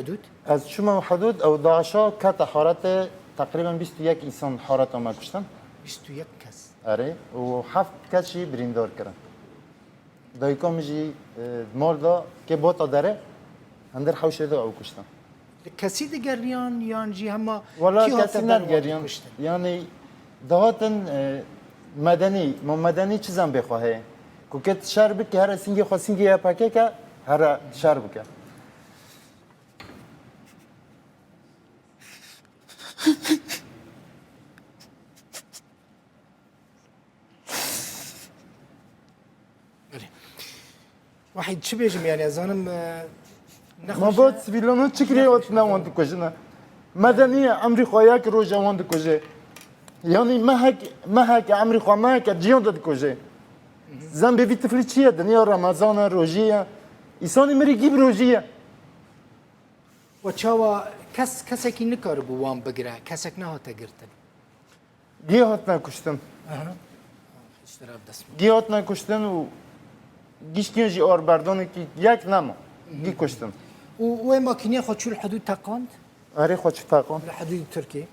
الحدود؟ از شما حدود او داعشا كانت حارته تقريبا 21 انسان حارته ما كشتن 21 کس. آره و 7 کسی بریندار کردن دایکام جی مال دا که بوتا داره اندر حوشه دا او کشتن کسی دیگریان یا جی همه ولا کی هات کسی در نگریان وقت کشتن؟ یعنی دهاتن مدنی مدنی چیزم بخواهه که کت شهر بکی هر سینگی خواه سینگی یا پاکه که هر شهر بکه بله. واحد چی بیجم یعنی از آنم ما بود سویلانو چکری وقت نواند کشنه مدنی امری خواهی که روز جواند کشه یعنی محک امری خواه محک جیان داد کشه زن ببی تفلی چیه دنیا رمضان روژیه ایسانی مری گیب روژیه و چاوا کس کی نکار بو وام بگیره کسک نه هات گرتن. گیه هات نکشتن اشتراف دست گیه هات نکشتن و گیشتین جی آر بردانه که یک نما گی کشتن و ماکینه خود شو الحدود تقاند؟ آره خوش تاقان الحدود تركي